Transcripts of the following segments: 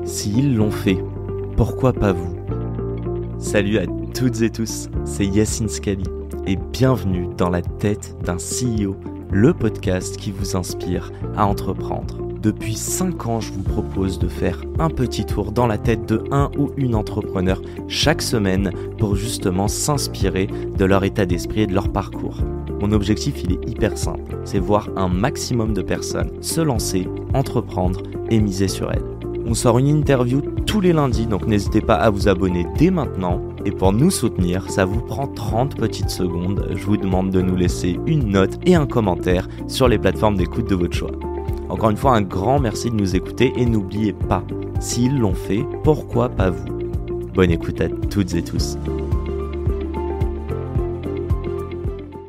S'ils l'ont fait, pourquoi pas vous? Salut à toutes et tous, c'est Yacine Scali et bienvenue dans la tête d'un CEO, le podcast qui vous inspire à entreprendre. Depuis 5 ans, je vous propose de faire un petit tour dans la tête de un ou une entrepreneur chaque semaine pour justement s'inspirer de leur état d'esprit et de leur parcours. Mon objectif, il est hyper simple, c'est voir un maximum de personnes se lancer, entreprendre et miser sur elles. On sort une interview tous les lundis, donc n'hésitez pas à vous abonner dès maintenant. Et pour nous soutenir, ça vous prend 30 petites secondes. Je vous demande de nous laisser une note et un commentaire sur les plateformes d'écoute de votre choix. Encore une fois, un grand merci de nous écouter et n'oubliez pas, s'ils l'ont fait, pourquoi pas vous? Bonne écoute à toutes et tous.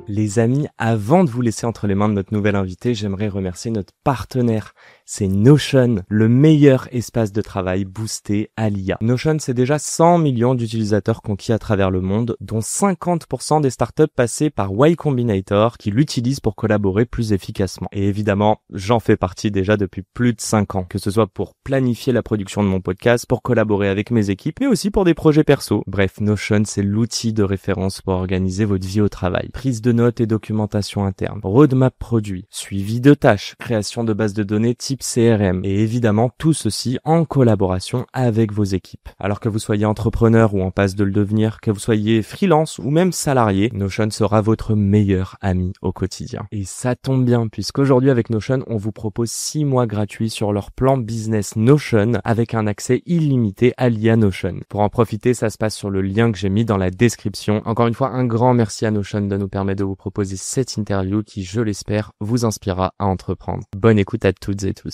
Les amis, avant de vous laisser entre les mains de notre nouvel invité, j'aimerais remercier notre partenaire. C'est Notion, le meilleur espace de travail boosté à l'IA. Notion, c'est déjà 100 millions d'utilisateurs conquis à travers le monde, dont 50% des startups passées par Y Combinator qui l'utilisent pour collaborer plus efficacement. Et évidemment, j'en fais partie déjà depuis plus de 5 ans, que ce soit pour planifier la production de mon podcast, pour collaborer avec mes équipes, mais aussi pour des projets perso. Bref, Notion, c'est l'outil de référence pour organiser votre vie au travail. Prise de notes et documentation interne, roadmap produit, suivi de tâches, création de bases de données type CRM et évidemment tout ceci en collaboration avec vos équipes. Alors que vous soyez entrepreneur ou en passe de le devenir, que vous soyez freelance ou même salarié, Notion sera votre meilleur ami au quotidien. Et ça tombe bien puisqu'aujourd'hui avec Notion, on vous propose 6 mois gratuits sur leur plan business Notion avec un accès illimité à l'IA Notion. Pour en profiter, ça se passe sur le lien que j'ai mis dans la description. Encore une fois, un grand merci à Notion de nous permettre de vous proposer cette interview qui, je l'espère, vous inspirera à entreprendre. Bonne écoute à toutes et tous.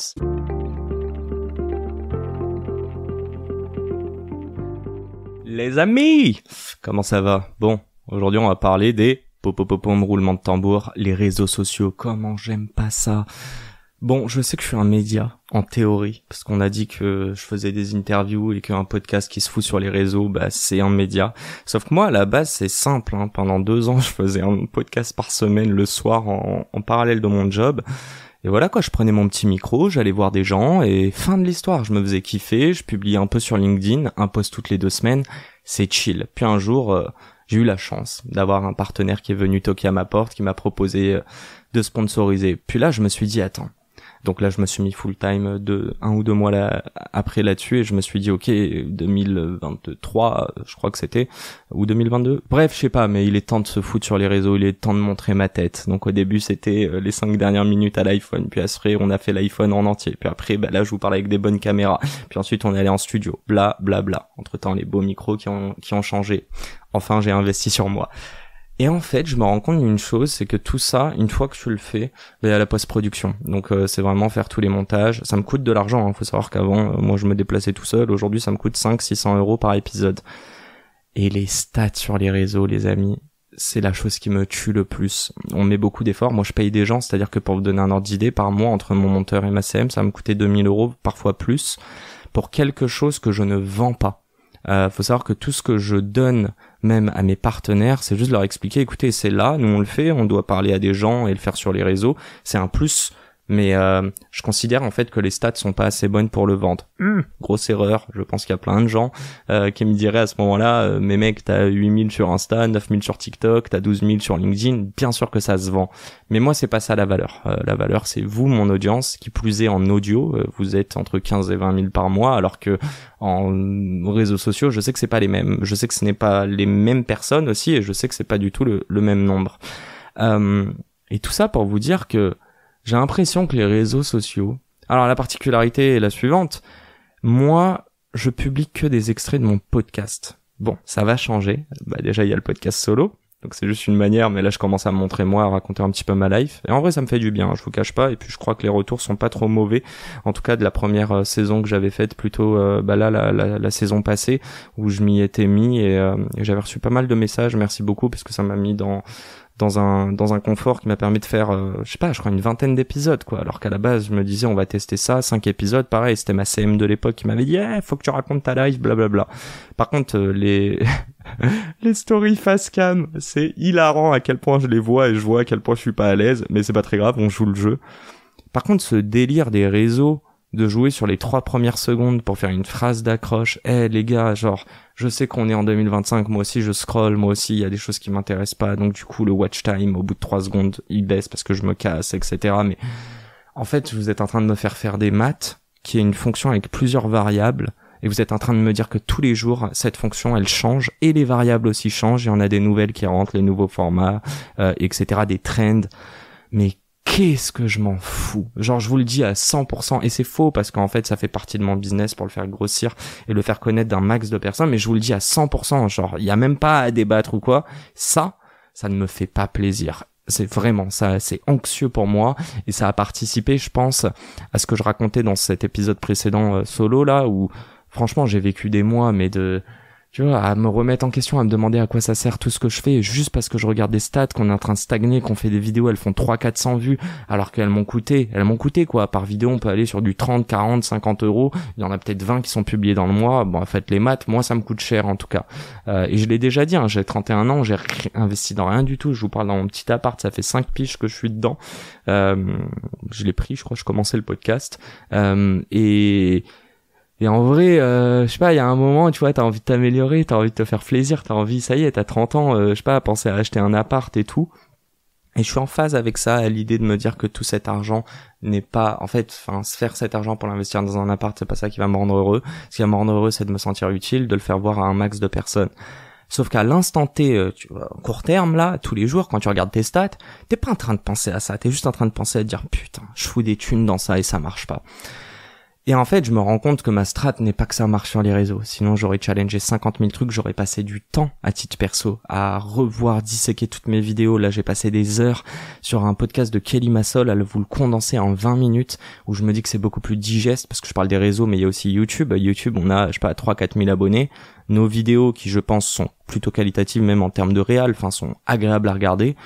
Les amis, comment ça va? Bon, aujourd'hui on va parler des popopopom, roulement de tambour, les réseaux sociaux. Comment j'aime pas ça. Bon, je sais que je suis un média, en théorie, parce qu'on a dit que je faisais des interviews et qu'un podcast qui se fout sur les réseaux, c'est un média. Sauf que moi, à la base, c'est simple, hein. Pendant 2 ans, je faisais un podcast par semaine le soir en parallèle de mon job. Et voilà quoi, je prenais mon petit micro, j'allais voir des gens et fin de l'histoire, je me faisais kiffer, je publiais un peu sur LinkedIn, un post toutes les 2 semaines, c'est chill. Puis un jour, j'ai eu la chance d'avoir un partenaire qui est venu toquer à ma porte, qui m'a proposé de sponsoriser. Puis là, je me suis dit, attends. Donc là, je me suis mis full time 1 ou 2 mois après là-dessus et je me suis dit, ok, 2023, je crois que c'était, ou 2022. Bref, je sais pas, mais il est temps de se foutre sur les réseaux, il est temps de montrer ma tête. Donc au début, c'était les 5 dernières minutes à l'iPhone, puis après, on a fait l'iPhone en entier. Puis après, là, je vous parle avec des bonnes caméras. Puis ensuite, on est allé en studio, bla, bla, bla. Entre-temps, les beaux micros qui ont changé. Enfin, j'ai investi sur moi. Et en fait, je me rends compte d'une chose, c'est que tout ça, une fois que tu le fais, il y a la post-production. Donc c'est vraiment faire tous les montages. Ça me coûte de l'argent, hein. Faut savoir qu'avant, moi je me déplaçais tout seul. Aujourd'hui, ça me coûte 500-600 € par épisode. Et les stats sur les réseaux, les amis, c'est la chose qui me tue le plus. On met beaucoup d'efforts. Moi, je paye des gens, c'est-à-dire que pour vous donner un ordre d'idée, par mois, entre mon monteur et ma CM, ça va me coûter 2000 €, parfois plus, pour quelque chose que je ne vends pas. Faut savoir que tout ce que je donne même à mes partenaires, c'est juste leur expliquer, écoutez, c'est là, nous on le fait, on doit parler à des gens et le faire sur les réseaux, c'est un plus, mais je considère en fait que les stats sont pas assez bonnes pour le vendre. Grosse erreur, je pense qu'il y a plein de gens qui me diraient à ce moment-là, mais mec, t'as 8000 sur Insta, 9000 sur TikTok, t'as 12000 sur LinkedIn, bien sûr que ça se vend. Mais moi, c'est pas ça la valeur. La valeur, c'est vous, mon audience, qui plus est en audio, vous êtes entre 15 et 20 000 par mois, alors que en réseaux sociaux, je sais que c'est pas les mêmes. Je sais que ce n'est pas les mêmes personnes aussi, et je sais que c'est pas du tout le même nombre. Et tout ça pour vous dire que j'ai l'impression que les réseaux sociaux... Alors la particularité est la suivante. Moi, je publie que des extraits de mon podcast. Bon, ça va changer. Déjà, il y a le podcast solo. Donc c'est juste une manière, mais là je commence à me montrer moi, à raconter un petit peu ma life. Et en vrai ça me fait du bien, je vous cache pas. Et puis je crois que les retours sont pas trop mauvais. En tout cas de la première saison que j'avais faite, plutôt la saison passée, où je m'y étais mis et j'avais reçu pas mal de messages. Merci beaucoup parce que ça m'a mis dans un confort qui m'a permis de faire je crois une 20aine d'épisodes quoi, alors qu'à la base je me disais on va tester ça, 5 épisodes, pareil, c'était ma CM de l'époque qui m'avait dit faut que tu racontes ta life, blablabla. Par contre les stories face cam, c'est hilarant à quel point je les vois et je vois à quel point je suis pas à l'aise, mais c'est pas très grave, on joue le jeu. Par contre ce délire des réseaux de jouer sur les 3 premières secondes pour faire une phrase d'accroche. Les gars, genre, je sais qu'on est en 2025, moi aussi je scroll, moi aussi il y a des choses qui m'intéressent pas, donc du coup le watch time au bout de 3 secondes il baisse parce que je me casse, etc. Mais en fait vous êtes en train de me faire des maths qui est une fonction avec plusieurs variables, et vous êtes en train de me dire que tous les jours cette fonction elle change, et les variables aussi changent, il y en a des nouvelles qui rentrent, les nouveaux formats, etc., des trends. Mais qu'est-ce que je m'en fous. Genre, je vous le dis à 100%, et c'est faux parce qu'en fait, ça fait partie de mon business pour le faire grossir et le faire connaître d'un max de personnes, mais je vous le dis à 100%, genre, il y a même pas à débattre ou quoi. Ça ne me fait pas plaisir. C'est vraiment ça, c'est anxieux pour moi, et ça a participé, je pense, à ce que je racontais dans cet épisode précédent solo là, où franchement, j'ai vécu des mois, mais tu vois, à me remettre en question, à me demander à quoi ça sert tout ce que je fais, juste parce que je regarde des stats, qu'on est en train de stagner, qu'on fait des vidéos, elles font 300-400 vues, alors qu'elles m'ont coûté quoi. Par vidéo, on peut aller sur du 30, 40, 50 euros. Il y en a peut-être 20 qui sont publiés dans le mois. Bon, faites les maths. Moi, ça me coûte cher, en tout cas. Et je l'ai déjà dit, hein, j'ai 31 ans, j'ai investi dans rien du tout. Je vous parle dans mon petit appart, ça fait 5 piges que je suis dedans. Je l'ai pris, je crois, je commençais le podcast. Et en vrai, je sais pas, il y a un moment, tu vois, t'as envie de t'améliorer, t'as envie de te faire plaisir, t'as envie, ça y est, t'as 30 ans, je sais pas, penser à acheter un appart et tout. Et je suis en phase avec ça, à l'idée de me dire que tout cet argent n'est pas, en fait, se faire cet argent pour l'investir dans un appart, c'est pas ça qui va me rendre heureux. Ce qui va me rendre heureux, c'est de me sentir utile, de le faire voir à un max de personnes. Sauf qu'à l'instant T, tu vois, court terme, là, tous les jours, quand tu regardes tes stats, t'es pas en train de penser à ça, t'es juste en train de penser à te dire, putain, je fous des thunes dans ça et ça marche pas. Et en fait, je me rends compte que ma strat n'est pas que ça marche sur les réseaux. Sinon, j'aurais challengé 50 000 trucs, j'aurais passé du temps à titre perso, à revoir, disséquer toutes mes vidéos. Là, j'ai passé des heures sur un podcast de Kelly Massol à vous le condenser en 20 minutes, où je me dis que c'est beaucoup plus digeste, parce que je parle des réseaux, mais il y a aussi YouTube. YouTube, on a, je sais pas, 3-4 000 abonnés. Nos vidéos, qui je pense sont plutôt qualitatives, même en termes de réal, sont agréables à regarder.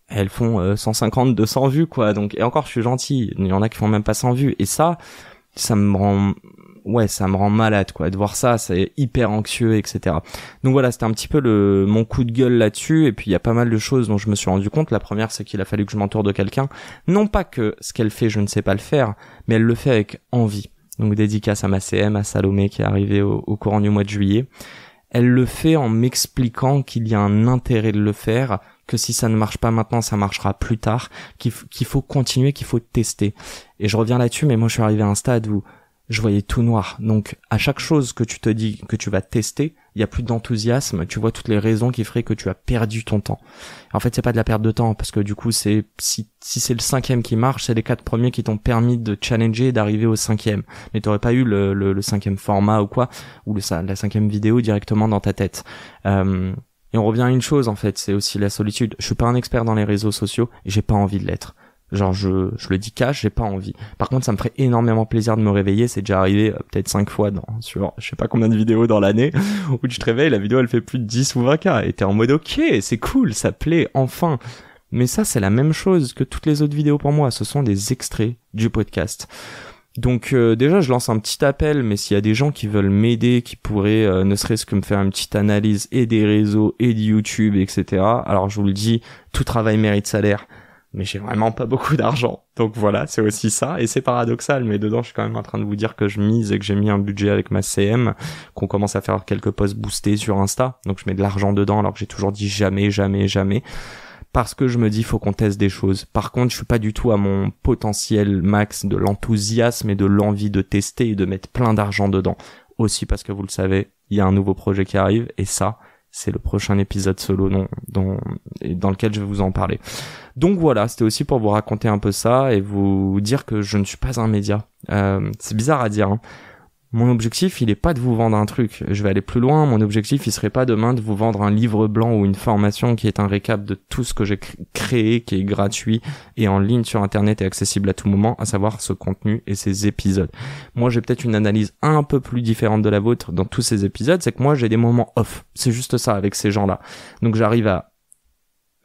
Elles font 150, 200 vues, quoi. Donc, et encore, je suis gentil. Il y en a qui font même pas 100 vues. Et ça me rend malade, quoi, de voir ça, c'est hyper anxieux, etc. Donc voilà, c'était un petit peu mon coup de gueule là-dessus, et puis il y a pas mal de choses dont je me suis rendu compte. La première, c'est qu'il a fallu que je m'entoure de quelqu'un, non pas que ce qu'elle fait, je ne sais pas le faire, mais elle le fait avec envie. Donc dédicace à ma CM, à Salomé, qui est arrivée au courant du mois de juillet. Elle le fait en m'expliquant qu'il y a un intérêt de le faire, que si ça ne marche pas maintenant, ça marchera plus tard, qu'il faut continuer, qu'il faut tester. Et je reviens là-dessus, mais moi je suis arrivé à un stade où je voyais tout noir. Donc à chaque chose que tu te dis que tu vas tester, il y a plus d'enthousiasme, tu vois toutes les raisons qui feraient que tu as perdu ton temps. En fait, c'est pas de la perte de temps, parce que du coup, si c'est le 5e qui marche, c'est les 4 premiers qui t'ont permis de challenger et d'arriver au 5e. Mais t'aurais pas eu le 5e format ou quoi, ou la 5e vidéo directement dans ta tête. Et on revient à une chose, en fait, c'est aussi la solitude. Je suis pas un expert dans les réseaux sociaux, et j'ai pas envie de l'être. Genre, je le dis cash, j'ai pas envie. Par contre, ça me ferait énormément plaisir de me réveiller. C'est déjà arrivé peut-être 5 fois sur je sais pas combien de vidéos dans l'année, où tu te réveilles, la vidéo elle fait plus de 10 ou 20K, et t'es en mode ok, c'est cool, ça plaît, enfin. Mais ça, c'est la même chose que toutes les autres vidéos pour moi. Ce sont des extraits du podcast. Donc déjà, je lance un petit appel, mais s'il y a des gens qui veulent m'aider, qui pourraient ne serait-ce que me faire une petite analyse et des réseaux et de YouTube, etc. Alors je vous le dis, tout travail mérite salaire, mais j'ai vraiment pas beaucoup d'argent. Donc voilà, c'est aussi ça, et c'est paradoxal, mais dedans je suis quand même en train de vous dire que je mise et que j'ai mis un budget avec ma CM, qu'on commence à faire quelques posts boostés sur Insta, donc je mets de l'argent dedans alors que j'ai toujours dit jamais, parce que je me dis faut qu'on teste des choses. Par contre, je suis pas du tout à mon potentiel max de l'enthousiasme et de l'envie de tester et de mettre plein d'argent dedans. Aussi parce que vous le savez, il y a un nouveau projet qui arrive, et ça, c'est le prochain épisode solo dans lequel je vais vous en parler. Donc voilà, c'était aussi pour vous raconter un peu ça et vous dire que je ne suis pas un média. C'est bizarre à dire, hein. Mon objectif, il est pas de vous vendre un truc. Je vais aller plus loin. Mon objectif, il serait pas demain de vous vendre un livre blanc ou une formation qui est un récap de tout ce que j'ai créé, qui est gratuit et en ligne sur Internet et accessible à tout moment, à savoir ce contenu et ces épisodes. Moi, j'ai peut-être une analyse un peu plus différente de la vôtre dans tous ces épisodes. C'est que moi, j'ai des moments off. C'est juste ça avec ces gens-là. Donc, j'arrive à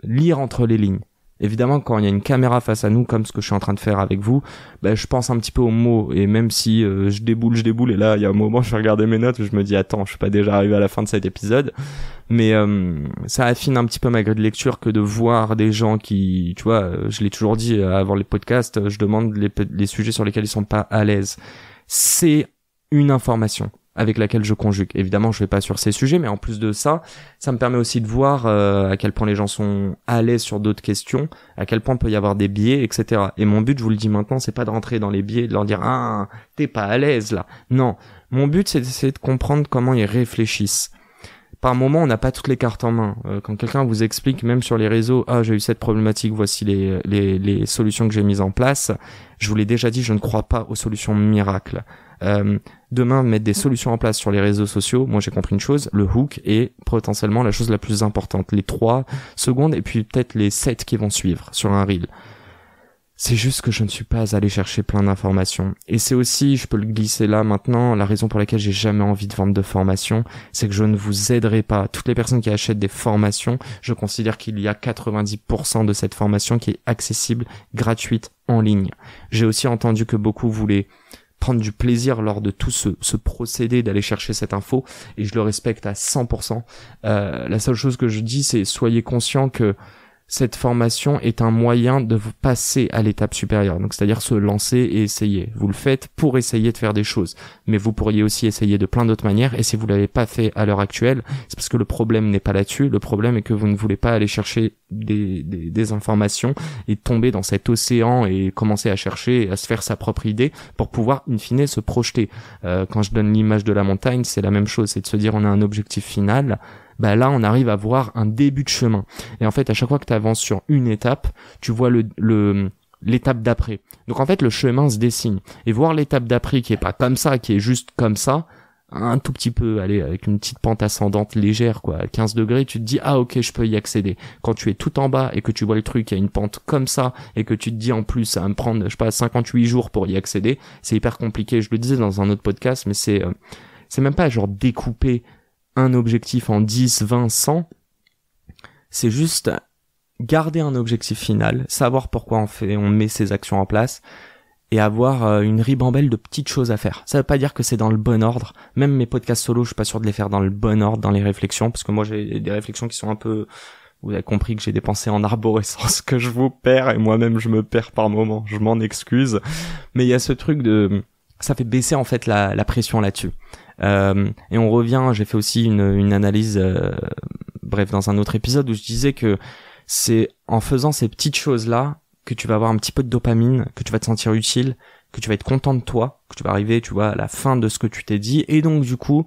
lire entre les lignes, Évidemment, quand il y a une caméra face à nous, comme ce que je suis en train de faire avec vous, je pense un petit peu aux mots. Et même si je déboule, et là, il y a un moment, je vais regarder mes notes où je me dis, attends, je suis pas déjà arrivé à la fin de cet épisode. Mais ça affine un petit peu ma grille de lecture que de voir des gens qui, tu vois, je l'ai toujours dit avant les podcasts, je demande les sujets sur lesquels ils sont pas à l'aise. C'est une information avec laquelle je conjugue. Évidemment, je vais pas sur ces sujets, mais en plus de ça, ça me permet aussi de voir à quel point les gens sont à l'aise sur d'autres questions, à quel point il peut y avoir des biais, etc. Et mon but, je vous le dis maintenant, c'est pas de rentrer dans les biais et de leur dire « Ah, t'es pas à l'aise là ». Non, mon but, c'est d'essayer de comprendre comment ils réfléchissent. Par moment, on n'a pas toutes les cartes en main. Quand quelqu'un vous explique, même sur les réseaux, « Ah, j'ai eu cette problématique, voici les solutions que j'ai mises en place », je vous l'ai déjà dit, je ne crois pas aux solutions miracles. Demain, mettre des solutions en place sur les réseaux sociaux, moi j'ai compris une chose, le hook est potentiellement la chose la plus importante. Les 3 secondes et puis peut-être les 7 qui vont suivre sur un reel. C'est juste que je ne suis pas allé chercher plein d'informations. Et c'est aussi, je peux le glisser là maintenant, la raison pour laquelle j'ai jamais envie de vendre de formation, c'est que je ne vous aiderai pas. Toutes les personnes qui achètent des formations, je considère qu'il y a 90% de cette formation qui est accessible, gratuite, en ligne. J'ai aussi entendu que beaucoup voulaient prendre du plaisir lors de tout ce procédé d'aller chercher cette info, et je le respecte à 100%. La seule chose que je dis, c'est soyez conscient que cette formation est un moyen de vous passer à l'étape supérieure. Donc, c'est-à-dire se lancer et essayer. Vous le faites pour essayer de faire des choses. Mais vous pourriez aussi essayer de plein d'autres manières. Et si vous l'avez pas fait à l'heure actuelle, c'est parce que le problème n'est pas là-dessus. Le problème est que vous ne voulez pas aller chercher des informations et tomber dans cet océan et commencer à chercher, à se faire sa propre idée pour pouvoir, in fine, se projeter. Quand je donne l'image de la montagne, c'est la même chose. C'est de se dire, on a un objectif final. Là on arrive à voir un début de chemin, et en fait à chaque fois que tu avances sur une étape, tu vois l'étape d'après. Donc en fait le chemin se dessine, et voir l'étape d'après qui est pas comme ça, qui est juste comme ça, un tout petit peu, allez, avec une petite pente ascendante légère, quoi, à 15 degrés, tu te dis, ah ok, je peux y accéder. Quand tu es tout en bas et que tu vois le truc, il y a une pente comme ça, et que tu te dis en plus, ça va me prendre, je sais pas, 58 jours pour y accéder, c'est hyper compliqué. Je le disais dans un autre podcast, mais c'est même pas genre découper un objectif en 10, 20, 100, c'est juste garder un objectif final, savoir pourquoi on met ces actions en place, et avoir une ribambelle de petites choses à faire. Ça veut pas dire que c'est dans le bon ordre. Même mes podcasts solo, je suis pas sûr de les faire dans le bon ordre, dans les réflexions, parce que moi j'ai des réflexions qui sont un peu... Vous avez compris que j'ai des pensées en arborescence, que je vous perds, et moi-même je me perds par moments, je m'en excuse. Mais il y a ce truc de... Ça fait baisser en fait la pression là-dessus. Et on revient, j'ai fait aussi une analyse, dans un autre épisode où je disais que c'est en faisant ces petites choses-là que tu vas avoir un petit peu de dopamine, que tu vas te sentir utile, que tu vas être content de toi, que tu vas arriver, tu vois, à la fin de ce que tu t'es dit, et donc du coup,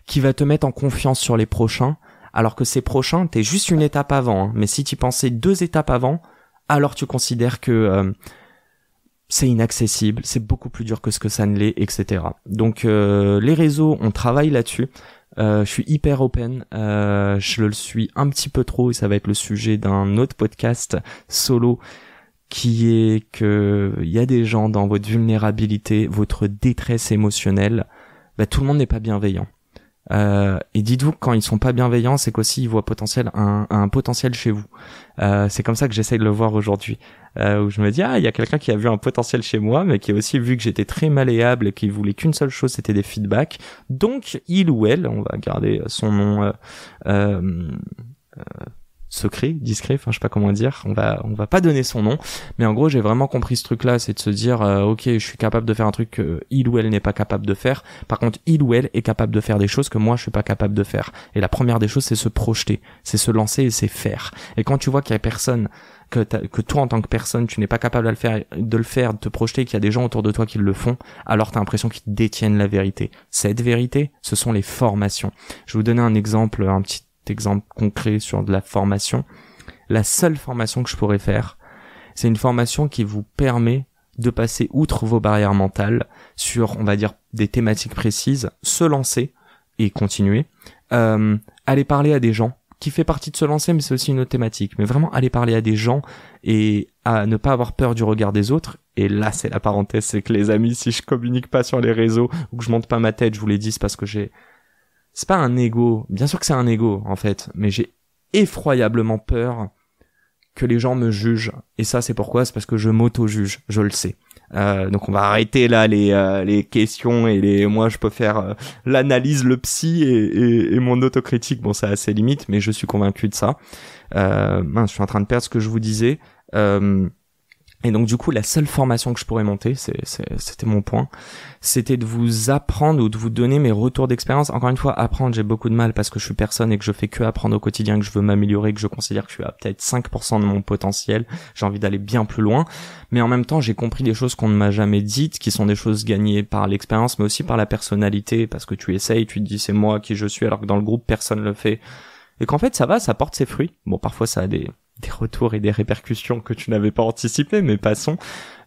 qui va te mettre en confiance sur les prochains, alors que ces prochains, t'es juste une étape avant, hein. Mais si tu pensais 2 étapes avant, alors tu considères que c'est inaccessible, c'est beaucoup plus dur que ce que ça ne l'est, etc. Donc les réseaux, on travaille là-dessus. Je suis hyper open, je le suis un petit peu trop, et ça va être le sujet d'un autre podcast solo, qui est que il y a des gens dans votre vulnérabilité, votre détresse émotionnelle, tout le monde n'est pas bienveillant. Et dites-vous que quand ils sont pas bienveillants, c'est qu'aussi ils voient un potentiel chez vous. C'est comme ça que j'essaye de le voir aujourd'hui, où je me dis, il y a quelqu'un qui a vu un potentiel chez moi, mais qui a aussi vu que j'étais très malléable et qui voulait qu'une seule chose, c'était des feedbacks. Donc il ou elle, on va garder son nom secret, discret, enfin je sais pas comment dire, on va pas donner son nom, mais en gros j'ai vraiment compris ce truc là, c'est de se dire ok, je suis capable de faire un truc que il ou elle n'est pas capable de faire. Par contre il ou elle est capable de faire des choses que moi je suis pas capable de faire, et la première des choses c'est se projeter, c'est se lancer et c'est faire. Et quand tu vois qu'il y a personne, que toi en tant que personne tu n'es pas capable de le faire, de te projeter, qu'il y a des gens autour de toi qui le font, alors t'as l'impression qu'ils détiennent la vérité. Cette vérité, ce sont les formations. Je vais vous donner un exemple, un petit exemple concret sur de la formation. La seule formation que je pourrais faire, c'est une formation qui vous permet de passer outre vos barrières mentales sur, on va dire, des thématiques précises, se lancer et continuer, aller parler à des gens, qui fait partie de se lancer, mais c'est aussi une autre thématique, mais vraiment aller parler à des gens et à ne pas avoir peur du regard des autres. Et là c'est la parenthèse, c'est que les amis, si je communique pas sur les réseaux ou que je monte pas ma tête, je vous l'ai dit, c'est parce que c'est pas un ego, bien sûr que c'est un ego en fait, mais j'ai effroyablement peur que les gens me jugent. Et ça, c'est pourquoi? C'est parce que je m'auto-juge, je le sais. Donc on va arrêter là les questions et moi je peux faire l'analyse, le psy et mon autocritique. Bon, ça a ses limites, mais je suis convaincu de ça. Je suis en train de perdre ce que je vous disais. Et donc du coup, la seule formation que je pourrais monter, c'était mon point, c'était de vous apprendre ou de vous donner mes retours d'expérience. Encore une fois, apprendre, j'ai beaucoup de mal parce que je suis personne et que je fais que apprendre au quotidien, que je veux m'améliorer, que je considère que je suis à peut-être 5% de mon potentiel. J'ai envie d'aller bien plus loin. Mais en même temps, j'ai compris des choses qu'on ne m'a jamais dites, qui sont des choses gagnées par l'expérience, mais aussi par la personnalité, parce que tu essayes, tu te dis c'est moi qui je suis, alors que dans le groupe, personne le fait. Et qu'en fait, ça va, ça porte ses fruits. Bon, parfois, ça a des retours et des répercussions que tu n'avais pas anticipées, mais passons.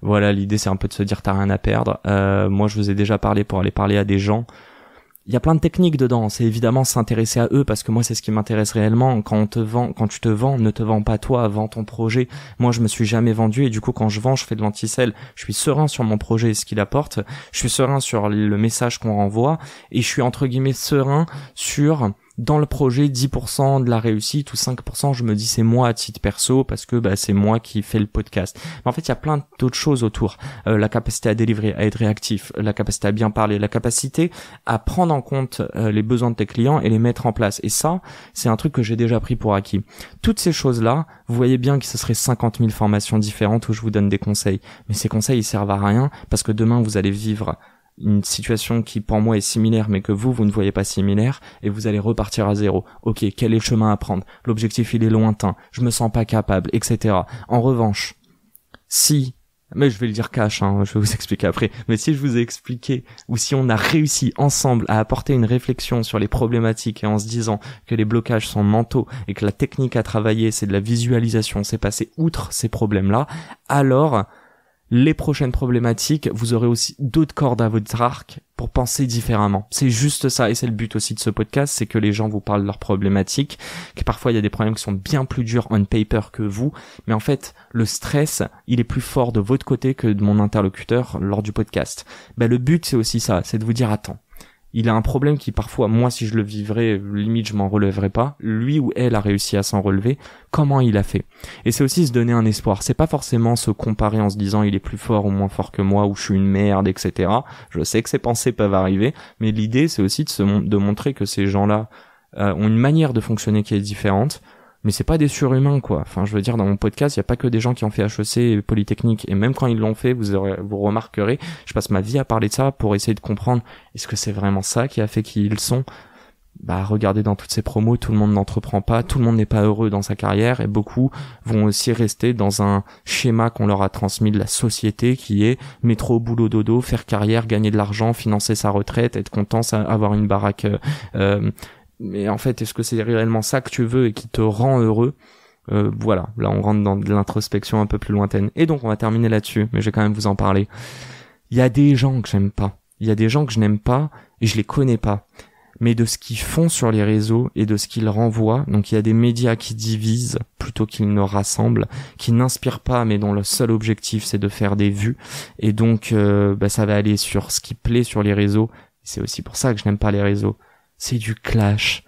Voilà, l'idée c'est un peu de se dire t'as rien à perdre. Moi je vous ai déjà parlé pour aller parler à des gens. Il y a plein de techniques dedans, c'est évidemment s'intéresser à eux parce que moi c'est ce qui m'intéresse réellement. Quand tu te vends, ne te vends pas toi, vends ton projet. Moi je me suis jamais vendu et du coup quand je vends, je fais de l'anti-sell. Je suis serein sur mon projet et ce qu'il apporte. Je suis serein sur le message qu'on renvoie et je suis entre guillemets serein sur dans le projet 10% de la réussite ou 5%, je me dis c'est moi à titre perso parce que c'est moi qui fais le podcast. Mais en fait, il y a plein d'autres choses autour. La capacité à délivrer, à être réactif, la capacité à bien parler, la capacité à prendre en compte les besoins de tes clients et les mettre en place. Et ça, c'est un truc que j'ai déjà pris pour acquis. Toutes ces choses-là, vous voyez bien que ce serait 50 000 formations différentes où je vous donne des conseils. Mais ces conseils, ils servent à rien parce que demain, vous allez vivre une situation qui pour moi est similaire mais que vous ne voyez pas similaire et vous allez repartir à zéro. Ok, quel est le chemin à prendre? L'objectif il est lointain, je me sens pas capable, etc. En revanche, mais je vais le dire cash, je vais vous expliquer après, mais si je vous ai expliqué ou si on a réussi ensemble à apporter une réflexion sur les problématiques et en se disant que les blocages sont mentaux et que la technique à travailler c'est de la visualisation, c'est passer outre ces problèmes-là, alors les prochaines problématiques, vous aurez aussi d'autres cordes à votre arc pour penser différemment. C'est juste ça, et c'est le but aussi de ce podcast, c'est que les gens vous parlent de leurs problématiques, que parfois il y a des problèmes qui sont bien plus durs on paper que vous, mais en fait, le stress, il est plus fort de votre côté que de mon interlocuteur lors du podcast. Le but, c'est aussi ça, c'est de vous dire, attends, il a un problème qui parfois, moi si je le vivrais, limite je m'en relèverais pas. Lui ou elle a réussi à s'en relever. Comment il a fait? Et c'est aussi se donner un espoir. C'est pas forcément se comparer en se disant il est plus fort ou moins fort que moi ou je suis une merde, etc. Je sais que ces pensées peuvent arriver, mais l'idée c'est aussi de montrer que ces gens-là ont une manière de fonctionner qui est différente. Mais c'est pas des surhumains, quoi. Enfin, je veux dire, dans mon podcast, il y a pas que des gens qui ont fait HEC et Polytechnique. Et même quand ils l'ont fait, vous remarquerez, je passe ma vie à parler de ça pour essayer de comprendre, est-ce que c'est vraiment ça qui a fait qui ils sont? Regardez dans toutes ces promos, tout le monde n'entreprend pas, tout le monde n'est pas heureux dans sa carrière et beaucoup vont aussi rester dans un schéma qu'on leur a transmis de la société qui est métro, boulot, dodo, faire carrière, gagner de l'argent, financer sa retraite, être content, avoir une baraque, mais en fait, est-ce que c'est réellement ça que tu veux et qui te rend heureux? Voilà, là on rentre dans de l'introspection un peu plus lointaine. Et donc on va terminer là-dessus, mais je vais quand même vous en parler. Il y a des gens que j'aime pas. Il y a des gens que je n'aime pas et je les connais pas. Mais de ce qu'ils font sur les réseaux et de ce qu'ils renvoient, donc il y a des médias qui divisent plutôt qu'ils ne rassemblent, qui n'inspirent pas mais dont le seul objectif c'est de faire des vues. Et donc ça va aller sur ce qui plaît sur les réseaux. C'est aussi pour ça que je n'aime pas les réseaux. C'est du clash,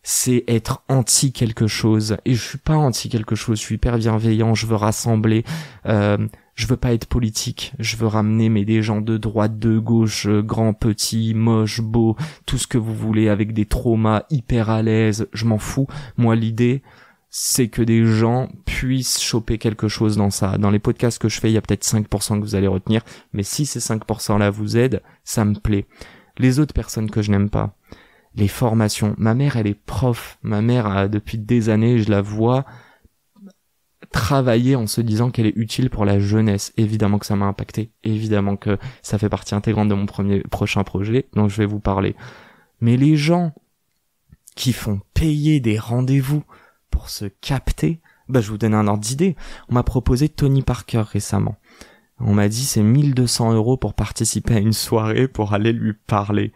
c'est être anti quelque chose, et je suis pas anti quelque chose, je suis hyper bienveillant, je veux rassembler, je veux pas être politique, je veux ramener des gens de droite, de gauche, grands, petits, moches, beaux, tout ce que vous voulez, avec des traumas, hyper à l'aise, je m'en fous. Moi l'idée, c'est que des gens puissent choper quelque chose dans ça. Dans les podcasts que je fais, il y a peut-être 5% que vous allez retenir, mais si ces 5% là vous aident, ça me plaît. Les autres personnes que je n'aime pas, les formations. Ma mère, elle est prof. Ma mère, depuis des années, je la vois travailler en se disant qu'elle est utile pour la jeunesse. Évidemment que ça m'a impacté. Évidemment que ça fait partie intégrante de mon prochain projet dont je vais vous parler. Mais les gens qui font payer des rendez-vous pour se capter, je vous donne un ordre d'idée. On m'a proposé Tony Parker récemment. On m'a dit c'est 1 200 € pour participer à une soirée pour aller lui parler.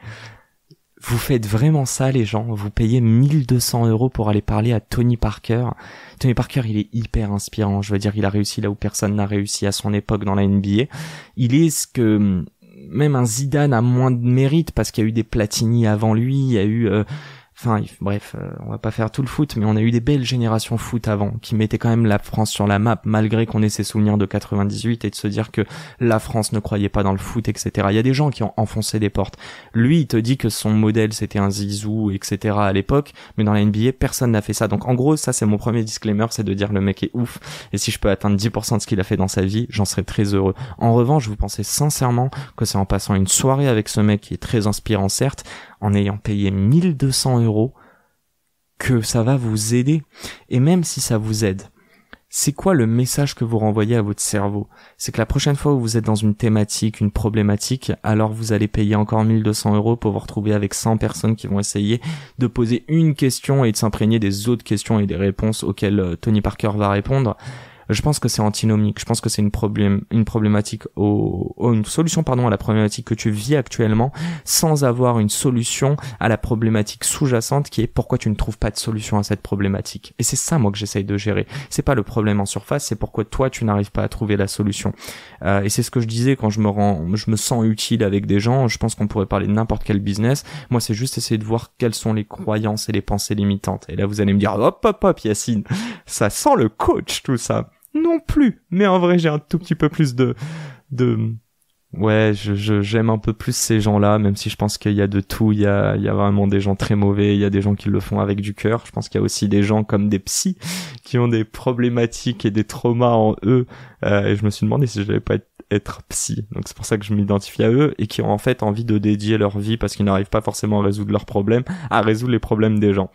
Vous faites vraiment ça, les gens? Vous payez 1 200 € pour aller parler à Tony Parker. Tony Parker, il est hyper inspirant. Je veux dire, il a réussi là où personne n'a réussi à son époque dans la NBA. Il est ce que même un Zidane a moins de mérite parce qu'il y a eu des Platini avant lui. Il y a eu Enfin, bref, on va pas faire tout le foot, mais on a eu des belles générations foot avant, qui mettaient quand même la France sur la map, malgré qu'on ait ces souvenirs de 98 et de se dire que la France ne croyait pas dans le foot, etc. Il y a des gens qui ont enfoncé des portes. Lui, il te dit que son modèle, c'était un Zizou, etc. à l'époque, mais dans la NBA, personne n'a fait ça. Donc en gros, ça c'est mon premier disclaimer, c'est de dire le mec est ouf, et si je peux atteindre 10% de ce qu'il a fait dans sa vie, j'en serais très heureux. En revanche, vous pensez sincèrement que c'est en passant une soirée avec ce mec qui est très inspirant, certes, en ayant payé 1 200 € que ça va vous aider. Et même si ça vous aide, c'est quoi le message que vous renvoyez à votre cerveau? C'est que la prochaine fois où vous êtes dans une thématique, une problématique, alors vous allez payer encore 1 200 € pour vous retrouver avec 100 personnes qui vont essayer de poser une question et de s'imprégner des autres questions et des réponses auxquelles Tony Parker va répondre. Je pense que c'est antinomique. Je pense que c'est une problématique une solution, à la problématique que tu vis actuellement, sans avoir une solution à la problématique sous-jacente qui est pourquoi tu ne trouves pas de solution à cette problématique. Et c'est ça, moi, que j'essaye de gérer. C'est pas le problème en surface, c'est pourquoi toi, tu n'arrives pas à trouver la solution. Et c'est ce que je disais quand je me sens utile avec des gens. Je pense qu'on pourrait parler de n'importe quel business. Moi, c'est juste essayer de voir quelles sont les croyances et les pensées limitantes. Et là, vous allez me dire, hop, Yacine, ça sent le coach, tout ça. Non plus, mais en vrai j'ai un tout petit peu plus j'aime un peu plus ces gens-là, même si je pense qu'il y a de tout. Il y a vraiment des gens très mauvais, il y a des gens qui le font avec du cœur. Je pense qu'il y a aussi des gens comme des psys qui ont des problématiques et des traumas en eux, et je me suis demandé si je devais pas être psy, donc c'est pour ça que je m'identifie à eux, et qui ont en fait envie de dédier leur vie, parce qu'ils n'arrivent pas forcément à résoudre leurs problèmes, à résoudre les problèmes des gens.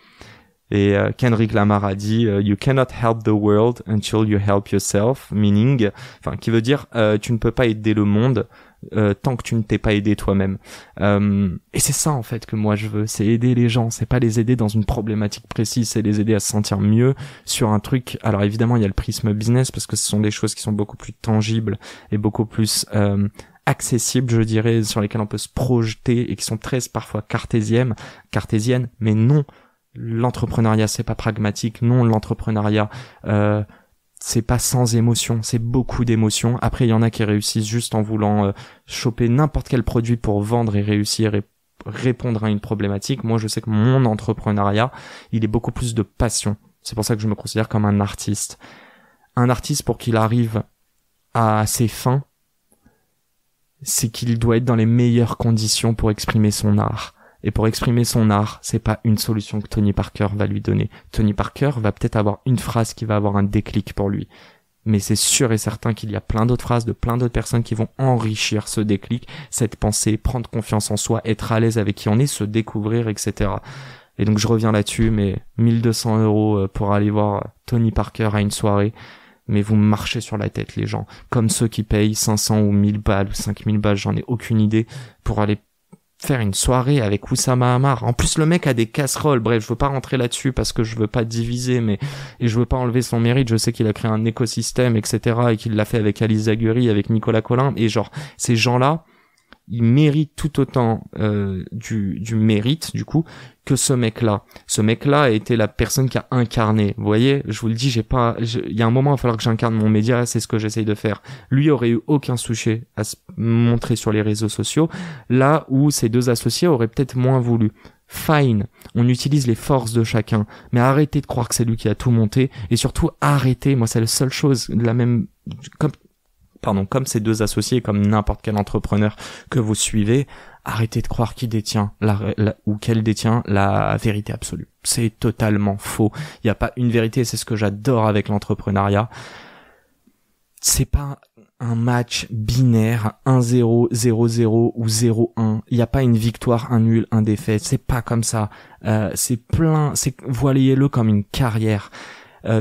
Et Kendrick Lamar a dit you cannot help the world until you help yourself, qui veut dire tu ne peux pas aider le monde tant que tu ne t'es pas aidé toi-même. Et c'est ça en fait que moi je veux, c'est aider les gens, c'est pas les aider dans une problématique précise, c'est les aider à se sentir mieux sur un truc. Alors évidemment il y a le prisme business, parce que ce sont des choses qui sont beaucoup plus tangibles et beaucoup plus accessibles, je dirais, sur lesquelles on peut se projeter et qui sont très parfois cartésiennes, mais non. L'entrepreneuriat c'est pas pragmatique, non, l'entrepreneuriat c'est pas sans émotion, c'est beaucoup d'émotions. Après il y en a qui réussissent juste en voulant choper n'importe quel produit pour vendre et réussir et répondre à une problématique. Moi je sais que mon entrepreneuriat il est beaucoup plus de passion, c'est pour ça que je me considère comme un artiste. Un artiste, pour qu'il arrive à ses fins, c'est qu'il doit être dans les meilleures conditions pour exprimer son art. Et pour exprimer son art, c'est pas une solution que Tony Parker va lui donner. Tony Parker va peut-être avoir une phrase qui va avoir un déclic pour lui. Mais c'est sûr et certain qu'il y a plein d'autres phrases de plein d'autres personnes qui vont enrichir ce déclic, cette pensée, prendre confiance en soi, être à l'aise avec qui on est, se découvrir, etc. Et donc je reviens là-dessus, mais 1 200 € pour aller voir Tony Parker à une soirée, mais vous marchez sur la tête les gens. Comme ceux qui payent 500 ou 1000 balles ou 5000 balles, j'en ai aucune idée, pour aller faire une soirée avec Oussama Hamar. En plus, le mec a des casseroles. Bref, je veux pas rentrer là-dessus parce que je veux pas diviser, et je veux pas enlever son mérite. Je sais qu'il a créé un écosystème, etc., et qu'il l'a fait avec Alice Zagury, avec Nicolas Collin. Et genre, ces gens-là, ils méritent tout autant du mérite, du coup, que ce mec-là. Ce mec-là a été la personne qui a incarné. Vous voyez, je vous le dis, il y a un moment, il va falloir que j'incarne mon média, c'est ce que j'essaye de faire. Lui aurait eu aucun souci à se montrer sur les réseaux sociaux, là où ses deux associés auraient peut-être moins voulu. Fine, on utilise les forces de chacun, mais arrêtez de croire que c'est lui qui a tout monté, et surtout arrêtez, moi c'est la seule chose, comme ces deux associés, comme n'importe quel entrepreneur que vous suivez, arrêtez de croire qu'il détient ou qu'elle détient la vérité absolue. C'est totalement faux. Il n'y a pas une vérité, c'est ce que j'adore avec l'entrepreneuriat. C'est pas un match binaire 1-0, 0-0 ou 0-1. Il n'y a pas une victoire, un nul, un défaite. C'est pas comme ça. Voyez-le comme une carrière.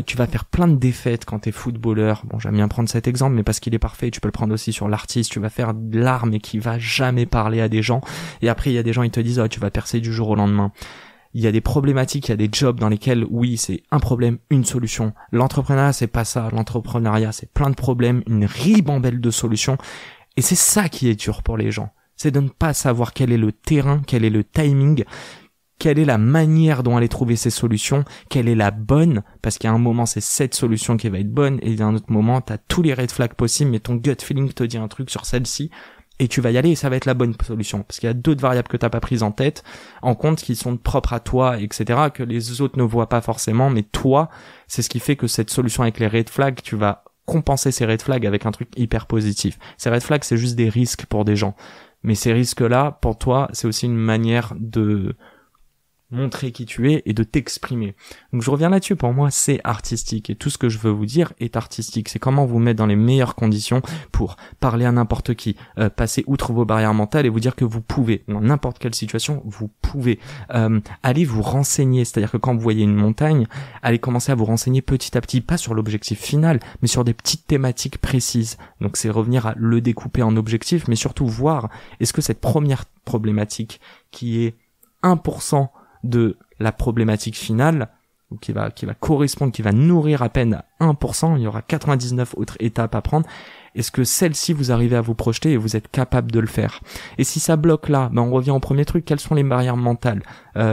Tu vas faire plein de défaites quand t'es footballeur. Bon, j'aime bien prendre cet exemple, mais parce qu'il est parfait, tu peux le prendre aussi sur l'artiste. Tu vas faire de l'art, mais qui va jamais parler à des gens. Et après, il y a des gens, ils te disent, tu vas percer du jour au lendemain. Il y a des problématiques, il y a des jobs dans lesquels, oui, c'est un problème, une solution. L'entrepreneuriat, c'est pas ça. L'entrepreneuriat, c'est plein de problèmes, une ribambelle de solutions. Et c'est ça qui est dur pour les gens. C'est de ne pas savoir quel est le terrain, quel est le timing, quelle est la manière dont aller trouver ces solutions, quelle est la bonne, parce qu'il y a un moment c'est cette solution qui va être bonne, et il y a un autre moment t'as tous les red flags possibles, mais ton gut feeling te dit un truc sur celle-ci, et tu vas y aller et ça va être la bonne solution. Parce qu'il y a d'autres variables que t'as pas prises en compte qui sont propres à toi, etc., que les autres ne voient pas forcément, mais toi, c'est ce qui fait que cette solution avec les red flags, tu vas compenser ces red flags avec un truc hyper positif. Ces red flags, c'est juste des risques pour des gens. Mais ces risques-là, pour toi, c'est aussi une manière de montrer qui tu es et de t'exprimer. Donc je reviens là-dessus, pour moi c'est artistique et tout ce que je veux vous dire est artistique. C'est comment vous mettre dans les meilleures conditions pour parler à n'importe qui, passer outre vos barrières mentales et vous dire que vous pouvez, dans n'importe quelle situation, vous pouvez. Allez vous renseigner, c'est-à-dire que quand vous voyez une montagne, allez commencer à vous renseigner petit à petit, pas sur l'objectif final, mais sur des petites thématiques précises. Donc c'est revenir à le découper en objectifs, mais surtout voir est-ce que cette première problématique qui est 1% de la problématique finale, ou qui va correspondre, qui va nourrir à peine 1%, il y aura 99 autres étapes à prendre. Est-ce que celle-ci vous arrivez à vous projeter et vous êtes capable de le faire? Et si ça bloque là, on revient au premier truc, quelles sont les barrières mentales?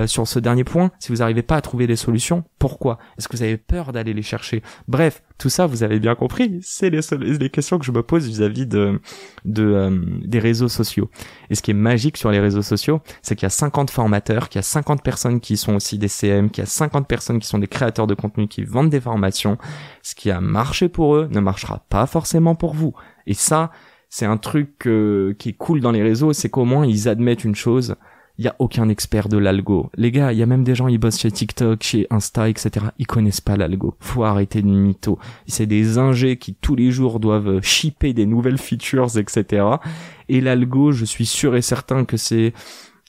Sur ce dernier point, si vous n'arrivez pas à trouver des solutions, pourquoi? Est-ce que vous avez peur d'aller les chercher? Bref, tout ça, vous avez bien compris, c'est les questions que je me pose vis-à-vis des réseaux sociaux. Et ce qui est magique sur les réseaux sociaux, c'est qu'il y a 50 formateurs, qu'il y a 50 personnes qui sont aussi des CM, qu'il y a 50 personnes qui sont des créateurs de contenu qui vendent des formations. Ce qui a marché pour eux ne marchera pas forcément pour vous. Et ça, c'est un truc qui est cool dans les réseaux, c'est qu'au moins ils admettent une chose. Il y a aucun expert de l'algo. Les gars, il y a même des gens, ils bossent chez TikTok, chez Insta, etc. Ils connaissent pas l'algo. Faut arrêter de mytho. C'est des ingés qui tous les jours doivent shipper des nouvelles features, etc. Et l'algo, je suis sûr et certain que c'est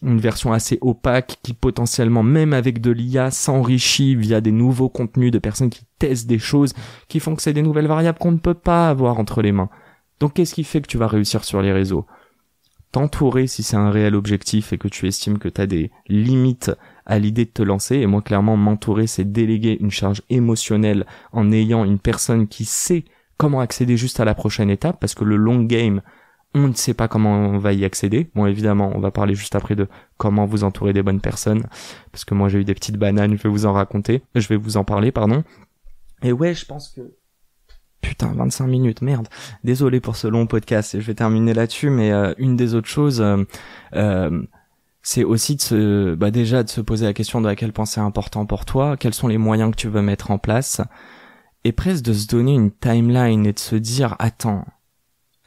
une version assez opaque qui potentiellement, même avec de l'IA, s'enrichit via des nouveaux contenus de personnes qui testent des choses qui font que c'est des nouvelles variables qu'on ne peut pas avoir entre les mains. Donc qu'est-ce qui fait que tu vas réussir sur les réseaux? T'entourer si c'est un réel objectif et que tu estimes que tu as des limites à l'idée de te lancer. Et moi, clairement, m'entourer, c'est déléguer une charge émotionnelle en ayant une personne qui sait comment accéder juste à la prochaine étape, parce que le long game, on ne sait pas comment on va y accéder. Bon, évidemment, on va parler juste après de comment vous entourer des bonnes personnes, parce que moi, j'ai eu des petites bananes, je vais vous en parler, pardon. Et ouais, je pense que... Putain, 25 minutes, merde. Désolé pour ce long podcast, et je vais terminer là-dessus, mais une des autres choses, c'est aussi de se poser la question de à quel point c'est important pour toi, quels sont les moyens que tu veux mettre en place, et presque de se donner une timeline et de se dire, attends,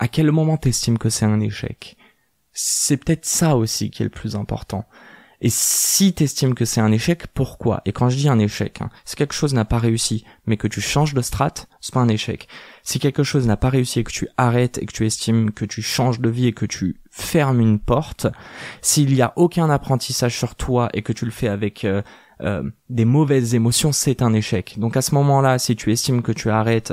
à quel moment t'estimes que c'est un échec? C'est peut-être ça aussi qui est le plus important. Et si t'estimes que c'est un échec, pourquoi? Et quand je dis un échec, si quelque chose n'a pas réussi, mais que tu changes de strat, c'est pas un échec. Si quelque chose n'a pas réussi et que tu arrêtes et que tu estimes que tu changes de vie et que tu fermes une porte, s'il y a aucun apprentissage sur toi et que tu le fais avec des mauvaises émotions, c'est un échec. Donc à ce moment-là, si tu estimes que tu arrêtes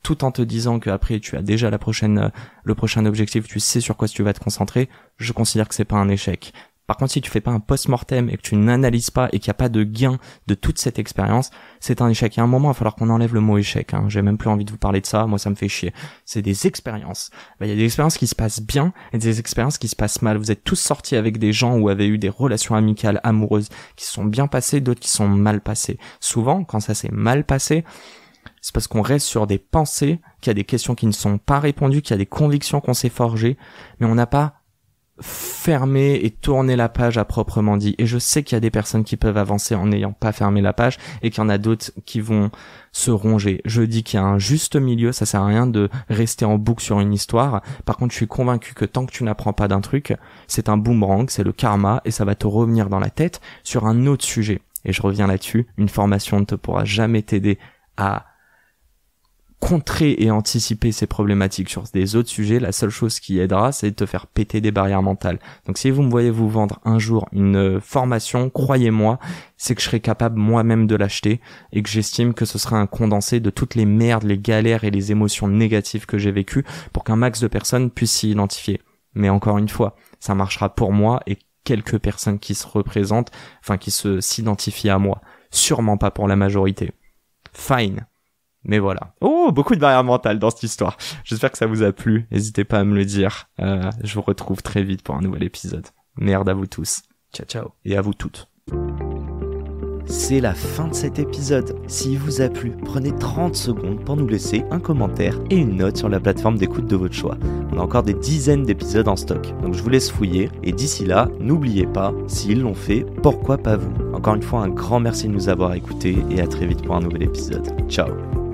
tout en te disant que après tu as déjà le prochain objectif, tu sais sur quoi tu vas te concentrer, je considère que c'est pas un échec. Par contre, si tu fais pas un post-mortem et que tu n'analyses pas et qu'il n'y a pas de gain de toute cette expérience, c'est un échec. Il y a un moment, il va falloir qu'on enlève le mot échec. J'ai même plus envie de vous parler de ça. Moi, ça me fait chier. C'est des expériences. Il y a des expériences qui se passent bien et des expériences qui se passent mal. Vous êtes tous sortis avec des gens où avez eu des relations amicales, amoureuses, qui se sont bien passées, d'autres qui sont mal passées. Souvent, quand ça s'est mal passé, c'est parce qu'on reste sur des pensées, qu'il y a des questions qui ne sont pas répondues, qu'il y a des convictions qu'on s'est forgées, mais on n'a pas fermer et tourner la page à proprement dit. Et je sais qu'il y a des personnes qui peuvent avancer en n'ayant pas fermé la page et qu'il y en a d'autres qui vont se ronger. Je dis qu'il y a un juste milieu, ça sert à rien de rester en boucle sur une histoire. Par contre, je suis convaincu que tant que tu n'apprends pas d'un truc, c'est un boomerang, c'est le karma et ça va te revenir dans la tête sur un autre sujet. Et je reviens là-dessus, une formation ne te pourra jamais t'aider à contrer et anticiper ces problématiques sur des autres sujets. La seule chose qui aidera, c'est de te faire péter des barrières mentales. Donc si vous me voyez vous vendre un jour une formation, croyez-moi, c'est que je serai capable moi-même de l'acheter et que j'estime que ce sera un condensé de toutes les merdes, les galères et les émotions négatives que j'ai vécues pour qu'un max de personnes puissent s'y identifier. Mais encore une fois, ça marchera pour moi et quelques personnes qui se représentent, qui s'identifient à moi. Sûrement pas pour la majorité. Fine. Mais voilà. Oh, beaucoup de barrières mentales dans cette histoire. J'espère que ça vous a plu. N'hésitez pas à me le dire. Je vous retrouve très vite pour un nouvel épisode. Merde à vous tous. Ciao, ciao. Et à vous toutes. c'est la fin de cet épisode. S'il vous a plu, prenez 30 secondes pour nous laisser un commentaire et une note sur la plateforme d'écoute de votre choix. On a encore des dizaines d'épisodes en stock, donc je vous laisse fouiller. Et d'ici là, n'oubliez pas, s'ils l'ont fait, pourquoi pas vous ? Encore une fois, un grand merci de nous avoir écoutés et à très vite pour un nouvel épisode. Ciao.